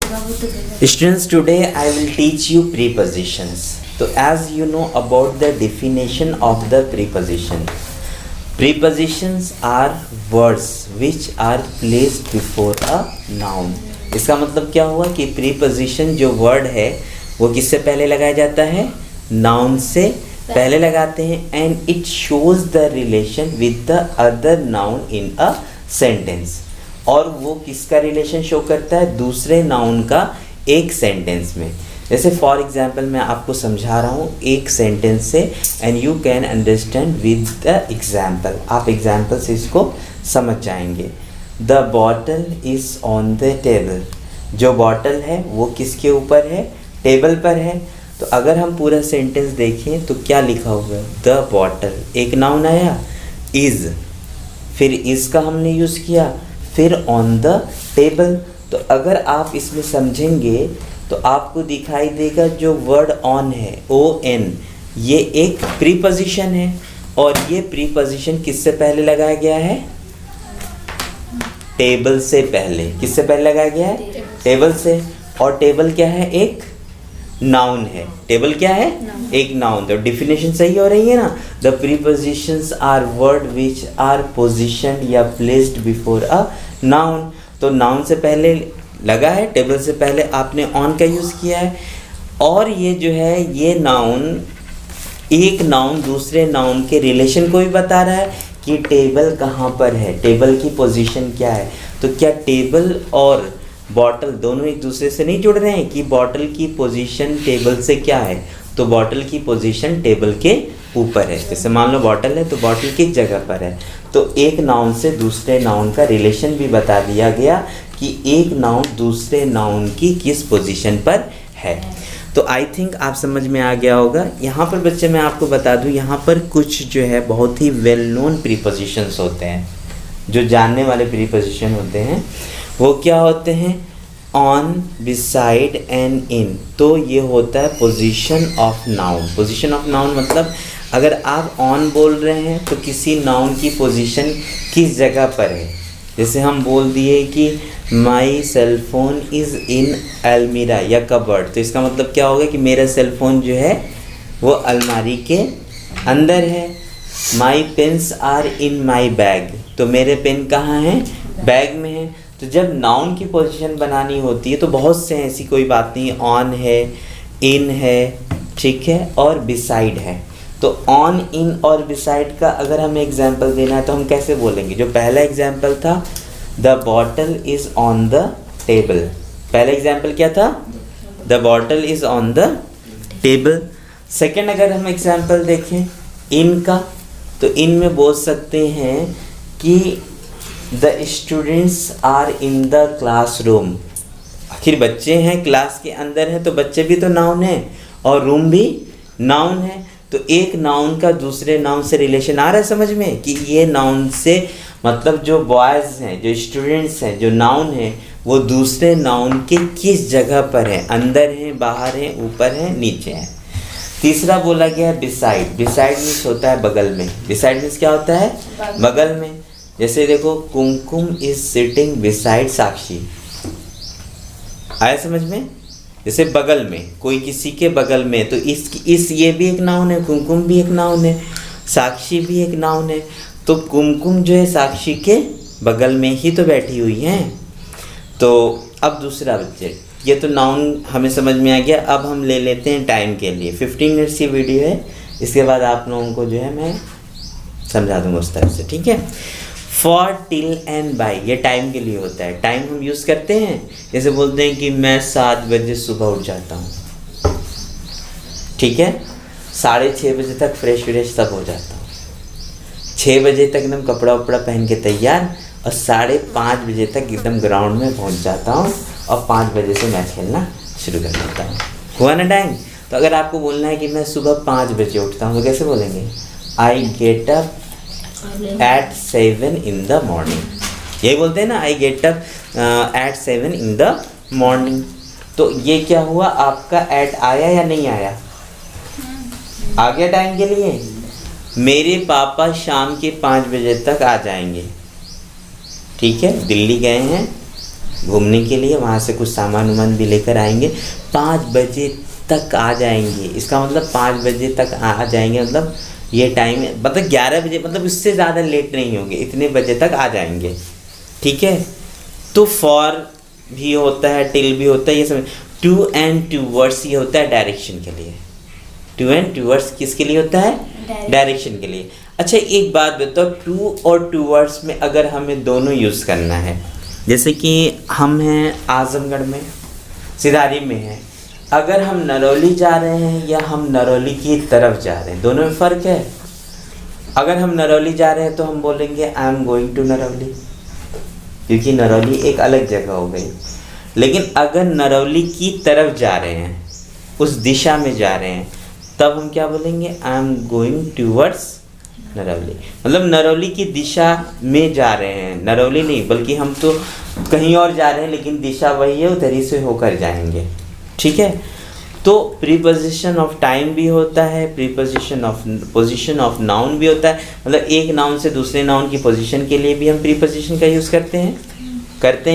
Students, today I will teach you prepositions. So as you know about the definition of the preposition. Prepositions are words which are placed before a noun. इसका मतलब क्या हुआ कि preposition जो word है वो किससे पहले लगाया जाता है? Noun से पहले लगाते हैं and it shows the relation with the other noun in a sentence. और वो किसका रिलेशन शो करता है? दूसरे नाउन का एक सेंटेंस में. जैसे फॉर एग्जाम्पल मैं आपको समझा रहा हूँ एक सेंटेंस से and you can understand with the example. आप एग्जाम्पल से इसको समझ जाएंगे. The bottle is on the table. जो बॉटल है वो किसके ऊपर है? टेबल पर है. तो अगर हम पूरा सेंटेंस देखें तो क्या लिखा हुआ है? द बॉटल, एक नाउन आया इज़, फिर इज़ का हमने यूज़ किया, फिर ऑन द टेबल. तो अगर आप इसमें समझेंगे तो आपको दिखाई देगा जो वर्ड ऑन है ON, ये एक प्रीपोजिशन है और ये प्रीपोजिशन किससे पहले लगाया गया है? टेबल से पहले. किससे पहले लगाया गया है? टेबल से. और टेबल क्या है? एक नाउन है. टेबल क्या है? एक नाउन. तो डिफिनेशन सही हो रही है ना. The prepositions are word which are positioned या प्लेस्ड बिफोर अ नाउन. तो नाउन से पहले लगा है, टेबल से पहले आपने ऑन का यूज़ किया है. और ये जो है ये नाउन, एक नाउन दूसरे नाउन के रिलेशन को भी बता रहा है कि टेबल कहाँ पर है, टेबल की पोजीशन क्या है. तो क्या टेबल और बॉटल दोनों एक दूसरे से नहीं जुड़ रहे हैं कि बॉटल की पोजीशन टेबल से क्या है? तो बॉटल की पोजीशन टेबल के ऊपर है. जैसे मान लो बॉटल है तो बॉटल किस जगह पर है? तो एक नाउन से दूसरे नाउन का रिलेशन भी बता दिया गया कि एक नाउन दूसरे नाउन की किस पोजीशन पर है. तो आई थिंक आप समझ में आ गया होगा. यहाँ पर बच्चे मैं आपको बता दूँ, यहाँ पर कुछ जो है बहुत ही वेल नोन प्रीपोजिशंस होते हैं, जो जानने वाले प्रीपोजिशन होते हैं. वो क्या होते हैं? On, beside and in. तो ये होता है position of noun. Position of noun मतलब अगर आप ऑन बोल रहे हैं तो किसी नाउन की पोजीशन किस जगह पर है. जैसे हम बोल दिए कि माई सेलफोन इज़ इन अलमीरा या कबर्ड. तो इसका मतलब क्या होगा कि मेरा सेलफोन जो है वो अलमारी के अंदर है. My pens are in my bag. तो मेरे पेन कहाँ हैं? बैग में है. तो जब नाउन की पोजीशन बनानी होती है तो बहुत से ऐसी कोई बात नहीं, ऑन है, इन है, ठीक है, और बिसाइड है. तो ऑन, इन और बिसाइड का अगर हमें एग्जाम्पल देना है तो हम कैसे बोलेंगे? जो पहला एग्जाम्पल था the bottle is on the table. पहला एग्जाम्पल क्या था? The bottle is on the table. Second अगर हम एग्जाम्पल देखें इन का, तो इन में बोल सकते हैं कि the students are in the classroom. आखिर बच्चे हैं, क्लास के अंदर हैं, तो बच्चे भी तो नाउन है और रूम भी नाउन है. तो एक नाउन का दूसरे नाउन से रिलेशन आ रहा है समझ में कि ये नाउन से मतलब जो बॉयज़ हैं, जो स्टूडेंट्स हैं, जो नाउन है वो दूसरे नाउन के किस जगह पर है? अंदर हैं, बाहर हैं, ऊपर हैं, नीचे हैं. तीसरा बोला गया है बिसाइड. बिसाइड मीन्स होता है बगल में. बिसाइड मीन्स क्या होता है? बगल में. जैसे देखो कुमकुम इज सिटिंग बिसाइड साक्षी. आया समझ में? जैसे बगल में, कोई किसी के बगल में, तो इस ये भी एक नाउन है, कुमकुम भी एक नाउन है, साक्षी भी एक नाउन है. तो कुमकुम जो है साक्षी के बगल में ही तो बैठी हुई हैं. तो अब दूसरा बच्चे, ये तो नाउन हमें समझ में आ गया. अब हम ले लेते हैं टाइम के लिए. 15 मिनट्स की वीडियो है, इसके बाद आप लोगों को जो है मैं समझा दूँगा उस तरह से, ठीक है. फॉर, टिल एंड बाय, ये टाइम के लिए होता है. टाइम हम यूज़ करते हैं, जैसे बोलते हैं कि मैं 7 बजे सुबह उठ जाता हूँ, ठीक है, 6:30 बजे तक फ्रेश सब हो जाता हूँ, 6 बजे तक एकदम कपड़ा वपड़ा पहन के तैयार, और 5:30 बजे तक एकदम ग्राउंड में पहुँच जाता हूँ और 5 बजे से मैच खेलना शुरू कर देता हूँ. हुआ ना टाइम? तो अगर आपको बोलना है कि मैं सुबह 5 बजे उठता हूँ तो कैसे बोलेंगे? I get up at 7 in the morning. यही बोलते हैं ना, I get up at 7 in the morning. तो ये क्या हुआ? आपका at आया या नहीं आया? आ गया टाइम के लिए. मेरे पापा शाम के 5 बजे तक आ जाएंगे, ठीक है, दिल्ली गए हैं घूमने के लिए, वहाँ से कुछ सामान वामान भी लेकर आएंगे, 5 बजे तक आ जाएंगे। इसका मतलब 5 बजे तक आ जाएंगे, मतलब ये टाइम है, मतलब 11 बजे, मतलब इससे ज़्यादा लेट नहीं होंगे, इतने बजे तक आ जाएंगे। ठीक है, तो फॉर भी होता है, टिल भी होता है, ये सब। टू एंड टूवर्ड्स ये होता है डायरेक्शन के लिए। टू एंड टूवर्ड्स किसके लिए होता है? डायरेक्शन के लिए। अच्छा एक बात बताओ, टू और टूवर्ड्स में अगर हमें दोनों यूज़ करना है, जैसे कि हम हैं आजमगढ़ में, सिधारी में हैं, अगर हम नरौली जा रहे हैं या हम नरौली की तरफ जा रहे हैं, दोनों में फ़र्क है। अगर हम नरौली जा रहे हैं तो हम बोलेंगे I am going to Narauli, क्योंकि नरौली एक अलग जगह हो गई। लेकिन अगर नरौली की तरफ जा रहे हैं, उस दिशा में जा रहे हैं, तब हम क्या बोलेंगे? I am going towards Narauli, मतलब नरौली की दिशा में जा रहे हैं, नरौली नहीं बल्कि हम तो कहीं और जा रहे हैं, लेकिन दिशा वही है, उधर ही से होकर जाएंगे। ठीक है, तो प्रीपोजिशन ऑफ टाइम भी होता है, preposition of position of noun भी होता है, मतलब एक नाउन से दूसरे नाउन की पोजीशन के लिए भी हम प्रीपोजिशन का यूज़ करते हैं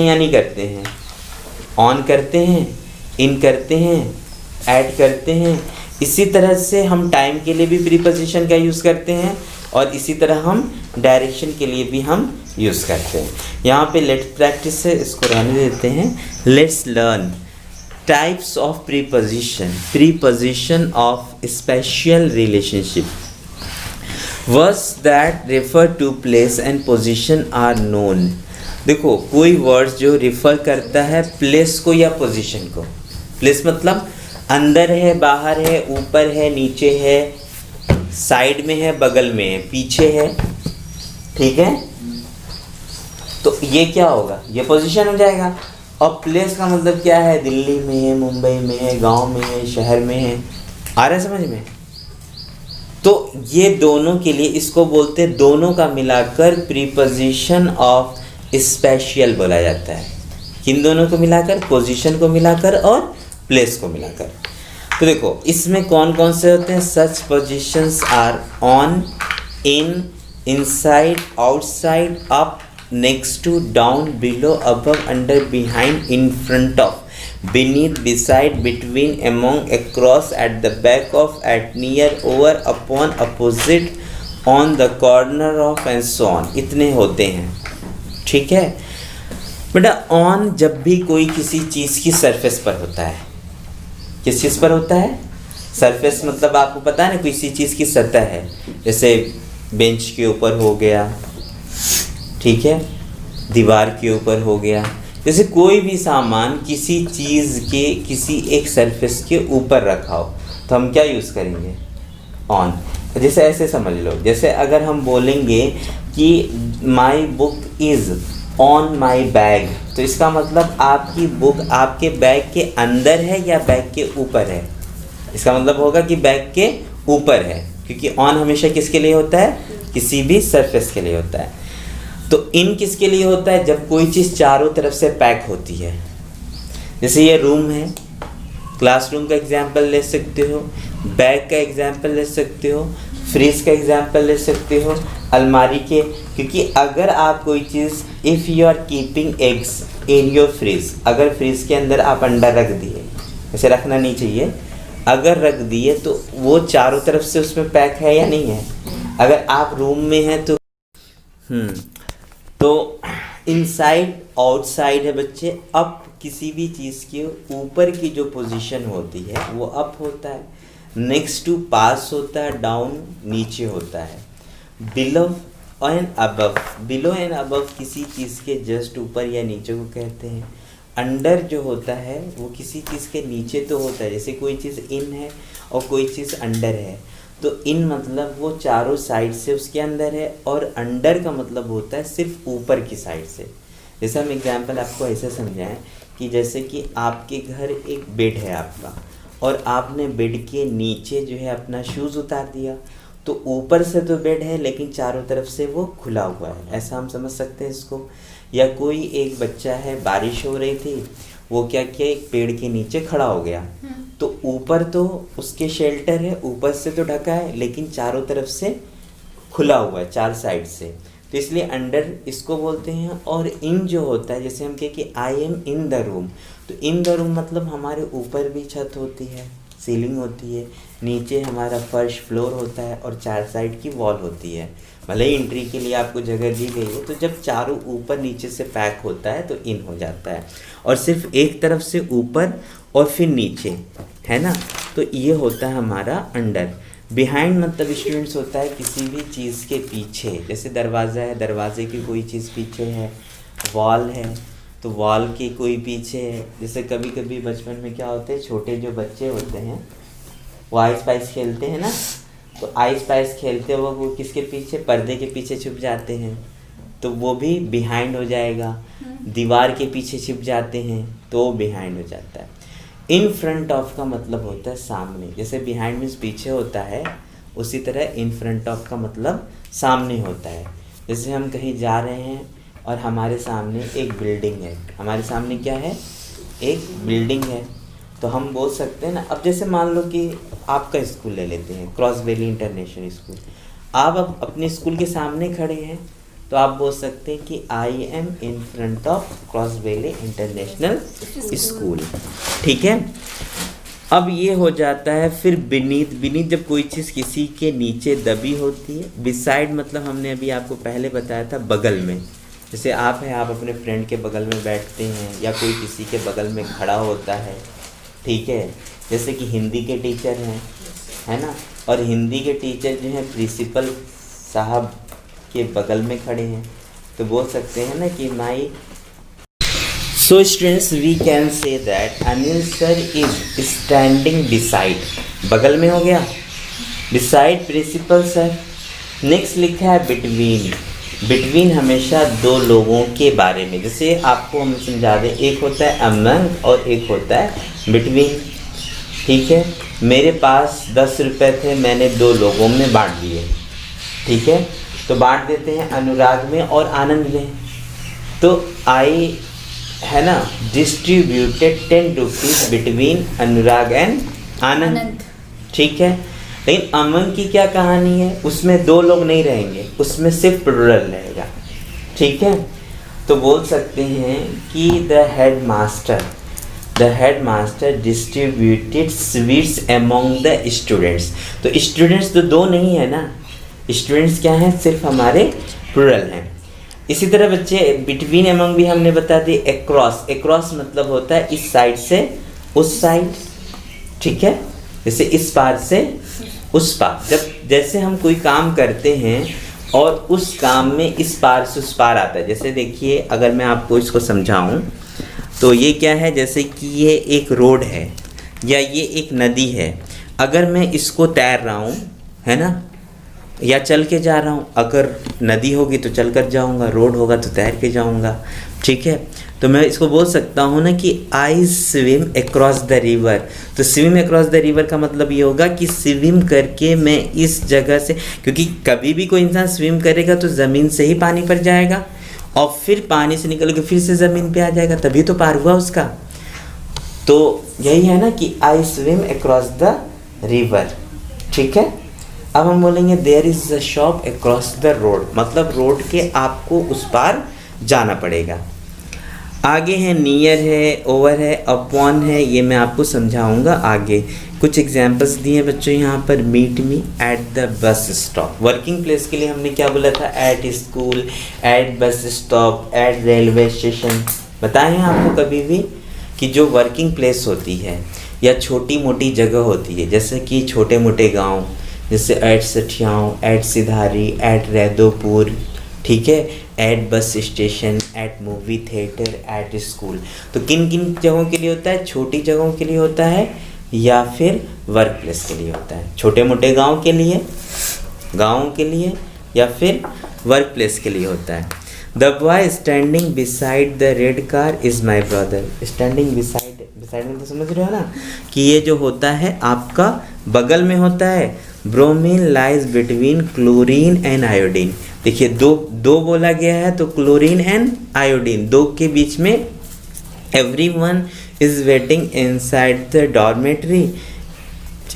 या नहीं करते हैं? ऑन करते हैं, इन करते हैं, ऐड करते हैं। इसी तरह से हम टाइम के लिए भी प्रीपोजिशन का यूज़ करते हैं, और इसी तरह हम डायरेक्शन के लिए भी हम यूज़ करते हैं। यहाँ पे लेट्स प्रैक्टिस से इसको रहने देते हैं। Let's learn types of preposition of special relationship. Words that refer to place and position are known. देखो कोई वर्ड्स जो रिफ़र करता है प्लेस को या पोजीशन को। प्लेस मतलब अंदर है, बाहर है, ऊपर है, नीचे है, साइड में है, बगल में है, पीछे है। ठीक है, तो ये क्या होगा? ये पोजीशन हो जाएगा। और प्लेस का मतलब क्या है? दिल्ली में है, मुंबई में है, गांव में है, शहर में है। आ रहा है समझ में? तो ये दोनों के लिए इसको बोलते हैं, दोनों का मिलाकर प्रीपोजिशन ऑफ स्पेशल बोला जाता है। किन दोनों को मिलाकर? पोजीशन को मिलाकर और प्लेस को मिलाकर। तो देखो इसमें कौन कौन से होते हैं? Such positions are on, in, inside, outside, up, next to, down, below, above, under, behind, in front of, beneath, beside, between, among, across, at the back of, at, near, over, upon, opposite, on the corner of and so on। इतने होते हैं। ठीक है बेटा, on जब भी कोई किसी चीज़ की सरफेस पर होता है। किस चीज़ पर होता है? सरफेस मतलब आपको पता है ना, किसी चीज़ की सतह है, जैसे बेंच के ऊपर हो गया, ठीक है, दीवार के ऊपर हो गया। जैसे कोई भी सामान किसी चीज़ के किसी एक सरफेस के ऊपर रखा हो तो हम क्या यूज़ करेंगे? ऑन। जैसे ऐसे समझ लो, जैसे अगर हम बोलेंगे कि my book is on my bag, तो इसका मतलब आपकी बुक आपके बैग के अंदर है या बैग के ऊपर है? इसका मतलब होगा कि बैग के ऊपर है, क्योंकि ऑन हमेशा किसके लिए होता है? किसी भी सरफेस के लिए होता है। तो इन किसके लिए होता है? जब कोई चीज़ चारों तरफ से पैक होती है। जैसे ये रूम है, क्लासरूम का एग्जाम्पल ले सकते हो, बैग का एग्जाम्पल ले सकते हो, फ्रिज का एग्जाम्पल ले सकते हो, अलमारी के। क्योंकि अगर आप कोई चीज़, if you are keeping eggs in your fridge, अगर फ्रिज के अंदर आप अंडा रख दिए, ऐसे रखना नहीं चाहिए, अगर रख दिए तो वो चारों तरफ से उसमें पैक है या नहीं है? अगर आप रूम में हैं तो इनसाइड आउटसाइड है बच्चे। अप किसी भी चीज़ के ऊपर की जो पोजीशन होती है वो अप होता है। नेक्स्ट टू पास होता है, डाउन नीचे होता है। Below and above, below and above किसी चीज़ के जस्ट ऊपर या नीचे को कहते हैं। अंडर जो होता है वो किसी चीज़ के नीचे तो होता है, जैसे कोई चीज़ इन है और कोई चीज़ अंडर है, तो इन मतलब वो चारों साइड से उसके अंदर है, और अंडर का मतलब होता है सिर्फ ऊपर की साइड से। जैसे हम एग्जांपल आपको ऐसे समझाएं कि जैसे कि आपके घर एक बेड है आपका, और आपने बेड के नीचे जो है अपना शूज़ उतार दिया, तो ऊपर से तो बेड है लेकिन चारों तरफ से वो खुला हुआ है, ऐसा हम समझ सकते हैं इसको। या कोई एक बच्चा है, बारिश हो रही थी, वो क्या किया, एक पेड़ के नीचे खड़ा हो गया, तो ऊपर तो उसके शेल्टर है, ऊपर से तो ढका है, लेकिन चारों तरफ से खुला हुआ है, चार साइड से। तो इसलिए अंडर इसको बोलते हैं। और इन जो होता है, जैसे हम कहें कि I am in the room, तो इन द रूम मतलब हमारे ऊपर भी छत होती है, सीलिंग होती है, नीचे हमारा फर्श फ्लोर होता है और 4 साइड की वॉल होती है। भले ही एंट्री के लिए आपको जगह दी गई है, तो जब चारों ऊपर नीचे से पैक होता है तो इन हो जाता है। और सिर्फ एक तरफ से ऊपर और फिर नीचे, है ना, तो ये होता है हमारा अंडर। बिहाइंड मतलब स्टूडेंट्स होता है किसी भी चीज़ के पीछे, जैसे दरवाज़ा है, दरवाजे की कोई चीज़ पीछे है, वॉल है तो वॉल की कोई पीछे है। जैसे कभी कभी बचपन में क्या होते हैं, छोटे जो बच्चे होते हैं वो आइस पाइस खेलते हैं ना, तो आइस पाइस खेलते हुए वो किसके पीछे, पर्दे के पीछे छुप जाते हैं, तो वो भी बिहाइंड हो जाएगा। दीवार के पीछे छिप जाते हैं तो वो बिहाइंड हो जाता है। इन फ्रंट ऑफ का मतलब होता है सामने, जैसे बिहाइंड मीन्स पीछे होता है, उसी तरह इन फ्रंट ऑफ का मतलब सामने होता है। जैसे हम कहीं जा रहे हैं और हमारे सामने एक बिल्डिंग है, हमारे सामने क्या है, एक बिल्डिंग है, तो हम बोल सकते हैं ना, अब जैसे मान लो कि आपका स्कूल ले लेते हैं, क्रॉस वैली इंटरनेशनल स्कूल, आप अब अपने स्कूल के सामने खड़े हैं तो आप बोल सकते हैं कि I am in front of cross valley international school, ठीक है। अब ये हो जाता है फिर बीनीथ। बीनीथ जब कोई चीज़ किसी के नीचे दबी होती है। बिसाइड मतलब हमने अभी आपको पहले बताया था बगल में, जैसे आप हैं, आप अपने फ्रेंड के बगल में बैठते हैं या कोई किसी के बगल में खड़ा होता है, ठीक है। जैसे कि हिंदी के टीचर हैं, है ना, और हिंदी के टीचर जो हैं प्रिंसिपल साहब के बगल में खड़े हैं, तो बोल सकते हैं ना कि my. So students we can say that Anil sir is standing beside, बगल में हो गया, बिसाइड प्रिंसिपल सर। नेक्स्ट लिखा है बिटवीन। बिटवीन हमेशा दो लोगों के बारे में, जैसे आपको हम समझा दें, एक होता है अमंग और एक होता है बिटवीन, ठीक है। मेरे पास 10 रुपये थे, मैंने 2 लोगों में बांट दिए, ठीक है, तो बांट देते हैं अनुराग में और आनंद में। तो आई, है ना, distributed 10 rupees between Anurag and Anand, ठीक है। लेकिन अमन की क्या कहानी है, उसमें 2 लोग नहीं रहेंगे, उसमें सिर्फ प्लूरल रहेगा, ठीक है। तो बोल सकते हैं कि the head master distributed sweets among the students. तो स्टूडेंट्स तो 2 नहीं है ना, स्टूडेंट्स क्या हैं, सिर्फ हमारे प्लूरल हैं। इसी तरह बच्चे बिटवीन अमंग भी हमने बता दी। अक्रॉस, अक्रॉस मतलब होता है इस साइड से उस साइड, ठीक है, जैसे इस पार से उस पार। जब जैसे हम कोई काम करते हैं और उस काम में इस पार से उस पार आता है, जैसे देखिए अगर मैं आपको इसको समझाऊं तो ये क्या है, जैसे कि ये एक रोड है या ये एक नदी है, अगर मैं इसको तैर रहा हूँ, है ना, या चल के जा रहा हूँ, अगर नदी होगी तो चल कर जाऊँगा, रोड होगा तो तैर के जाऊँगा, ठीक है। तो मैं इसको बोल सकता हूँ ना कि I swim across the river. तो स्विम अक्रॉस द रिवर का मतलब ये होगा कि स्विम करके मैं इस जगह से, क्योंकि कभी भी कोई इंसान स्विम करेगा तो ज़मीन से ही पानी पर जाएगा और फिर पानी से निकल के फिर से ज़मीन पे आ जाएगा, तभी तो पार हुआ उसका। तो यही है ना कि I swim across the river, ठीक है। अब हम बोलेंगे there is a shop across the road, मतलब रोड के आपको उस पार जाना पड़ेगा। आगे है नियर है, ओवर है, अपॉन है, ये मैं आपको समझाऊंगा आगे। कुछ एग्जांपल्स दिए हैं बच्चों यहाँ पर। Meet me at the bus stop. Working place के लिए हमने क्या बोला था, at school, at bus stop, at railway station. बताए हैं आपको कभी भी कि जो वर्किंग प्लेस होती है या छोटी मोटी जगह होती है, जैसे कि छोटे मोटे गाँव, जैसे at Sathiyaon, at Sidhari, at Raidopur, ठीक है, at bus station, at movie theatre, at school. तो किन किन जगहों के लिए होता है, छोटी जगहों के लिए होता है या फिर वर्क प्लेस के लिए होता है। छोटे मोटे गाँव के लिए या फिर वर्क प्लेस के लिए होता है। The boy standing beside the red car is my brother. Standing beside में तो समझ रहे हो ना कि ये जो होता है आपका बगल में होता है। Bromine lies between chlorine and iodine. देखिए दो बोला गया है तो क्लोरीन एंड आयोडीन, 2 के बीच में। Everyone is waiting inside the dormitory,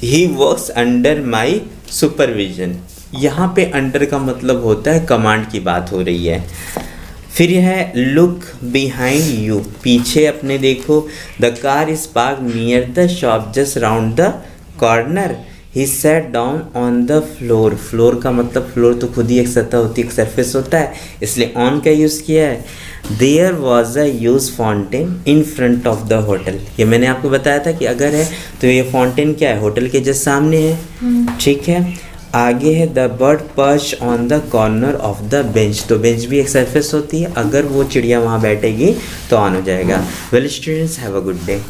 he works under my supervision. यहाँ पे अंडर का मतलब होता है कमांड की बात हो रही है। फिर यह है लुक बिहाइंड यू, पीछे अपने देखो। The car is park near the shop just round the corner. He sat down on the floor, floor का मतलब फ्लोर तो खुद ही एक सतह होती है, एक सरफेस होता है, इसलिए ऑन का यूज़ किया है। There was a huge fountain in front of the hotel, ये मैंने आपको बताया था कि अगर है तो ये फाउंटेन क्या है, होटल के जस्ट सामने है। ठीक है, आगे है the bird perch on the corner of the bench, तो बेंच भी एक सरफेस होती है, अगर वो चिड़िया वहाँ बैठेगी तो ऑन हो जाएगा। Well students, have a good day.